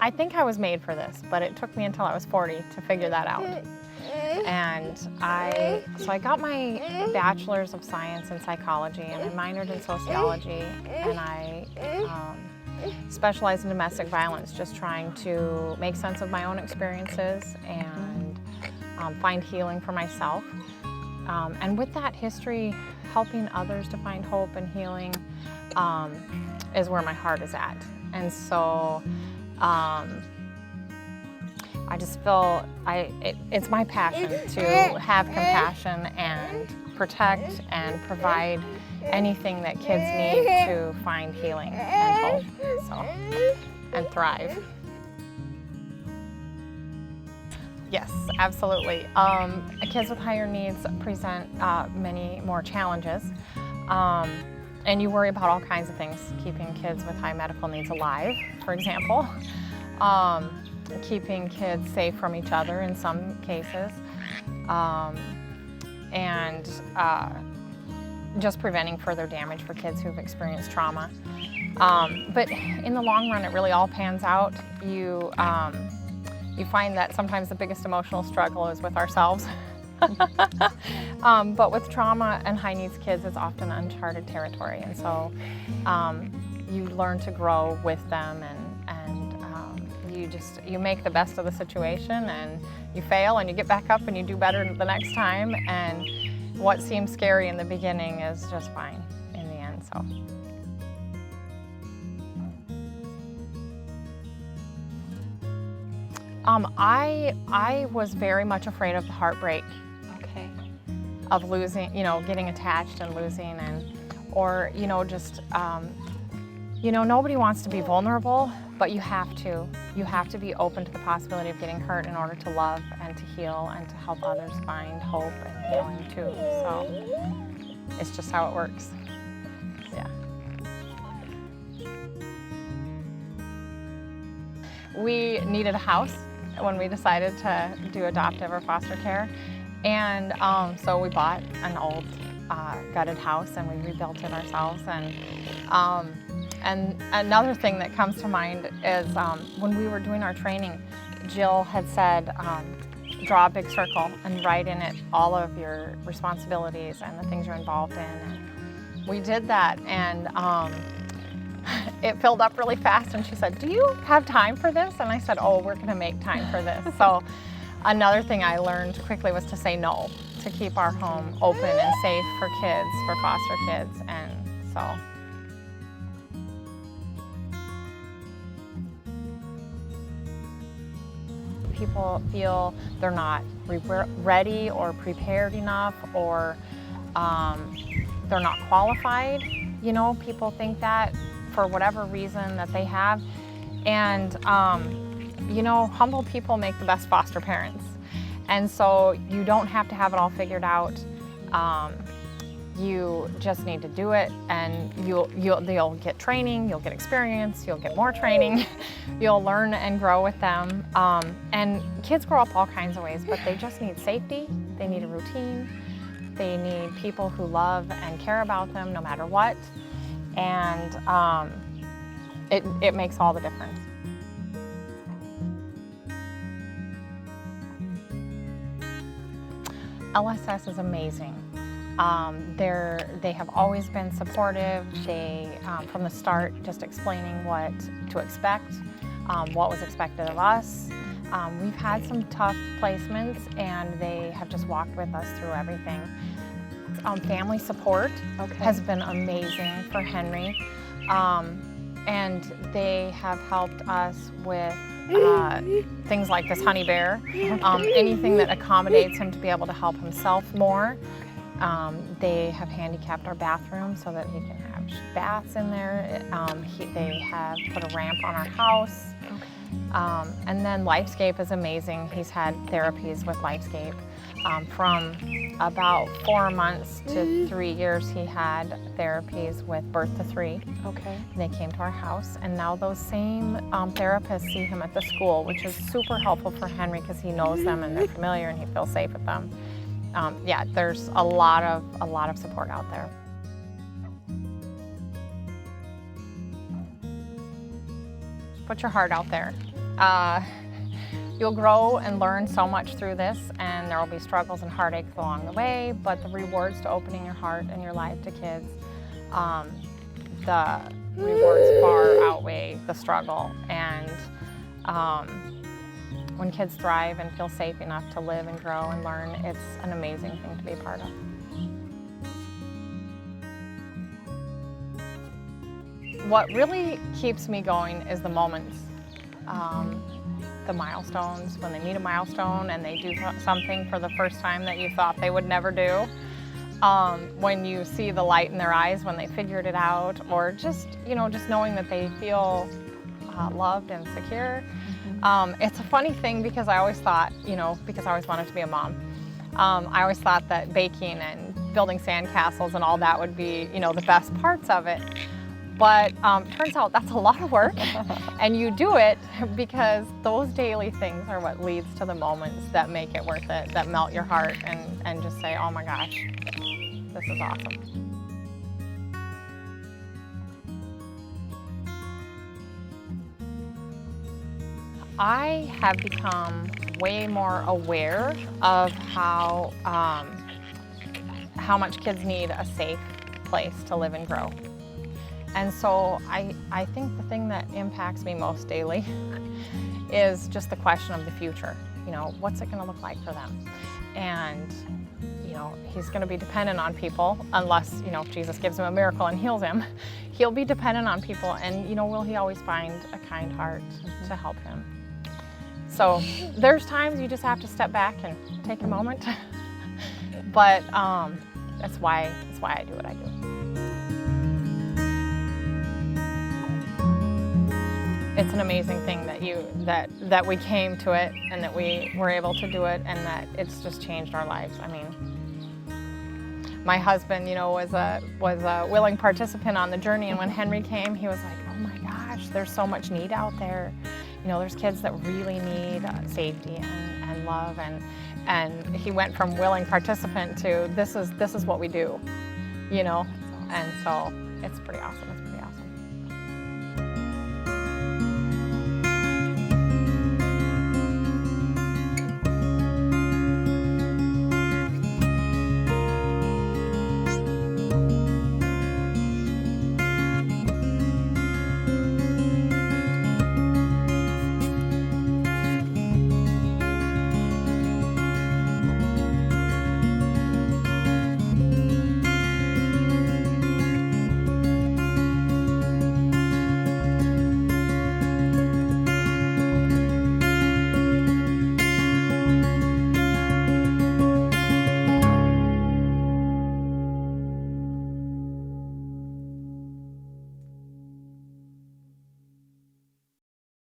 I think I was made for this, but it took me until I was 40 to figure that out. And so I got my bachelor's of science in psychology, and I minored in sociology, and I specialized in domestic violence, just trying to make sense of my own experiences and find healing for myself. And with that history, helping others to find hope and healing is where my heart is at. And so I just feel it's my passion to have compassion and protect and provide anything that kids need to find healing and hope, and thrive. Yes, absolutely. Kids with higher needs present many more challenges. And you worry about all kinds of things, keeping kids with high medical needs alive, for example. Keeping kids safe from each other in some cases. And just preventing further damage for kids who've experienced trauma. But in the long run, it really all pans out. You find that sometimes the biggest emotional struggle is with ourselves. But with trauma and high needs kids, it's often uncharted territory. And so you learn to grow with them, and you make the best of the situation, and you fail and you get back up and you do better the next time. And what seems scary in the beginning is just fine in the end. So. I was very much afraid of the heartbreak. Okay. Of losing, getting attached and losing, or nobody wants to be vulnerable, but you have to. You have to be open to the possibility of getting hurt in order to love and to heal and to help others find hope and healing too. So it's just how it works. Yeah. We needed a house when we decided to do adoptive or foster care. And so we bought an old gutted house, and we rebuilt it ourselves. And another thing that comes to mind is when we were doing our training, Jill had said, draw a big circle and write in it all of your responsibilities and the things you're involved in. And we did that, and it filled up really fast. And she said, "Do you have time for this?" And I said, "Oh, we're going to make time for this." So another thing I learned quickly was to say no, to keep our home open and safe for kids, for foster kids. And so. People feel they're not ready or prepared enough, or they're not qualified. People think that for whatever reason that they have. And humble people make the best foster parents. And so you don't have to have it all figured out. You just need to do it, and you'll get training, you'll get experience, you'll get more training, you'll learn and grow with them. And kids grow up all kinds of ways, but they just need safety, they need a routine, they need people who love and care about them no matter what. And it makes all the difference. LSS is amazing. They have always been supportive. They, from the start, just explaining what to expect, what was expected of us. We've had some tough placements, and they have just walked with us through everything. Family support has been amazing for Henry, and they have helped us with things like this honey bear, anything that accommodates him to be able to help himself more. They have handicapped our bathroom so that he can have baths in there. They have put a ramp on our house. And then Lifescape is amazing. He's had therapies with Lifescape. From about 4 months to 3 years, he had therapies with Birth to 3. Okay. They came to our house, and now those same therapists see him at the school, which is super helpful for Henry because he knows them and they're familiar and he feels safe with them. Yeah, there's a lot of support out there. Put your heart out there. You'll grow and learn so much through this, and there will be struggles and heartaches along the way, but the rewards to opening your heart and your life to kids, the rewards far outweigh the struggle. And when kids thrive and feel safe enough to live and grow and learn, it's an amazing thing to be a part of. What really keeps me going is the moments, the milestones, when they meet a milestone and they do something for the first time that you thought they would never do. When you see the light in their eyes when they figured it out, or just knowing that they feel loved and secure. It's a funny thing because I always thought, because I always wanted to be a mom, I always thought that baking and building sandcastles and all that would be, the best parts of it. But turns out that's a lot of work, and you do it because those daily things are what leads to the moments that make it worth it, that melt your heart and just say, oh my gosh, this is awesome. I have become way more aware of how much kids need a safe place to live and grow. And so I think the thing that impacts me most daily is just the question of the future. What's it going to look like for them? And, he's going to be dependent on people unless, Jesus gives him a miracle and heals him. He'll be dependent on people, and, will he always find a kind heart to help him? So there's times you just have to step back and take a moment. But that's why I do what I do. It's an amazing thing that we came to it and that we were able to do it, and that it's just changed our lives. I mean, my husband, was a willing participant on the journey, and when Henry came, he was like, oh my gosh, there's so much need out there. There's kids that really need safety and love, and he went from willing participant to this is what we do, and so it's pretty awesome.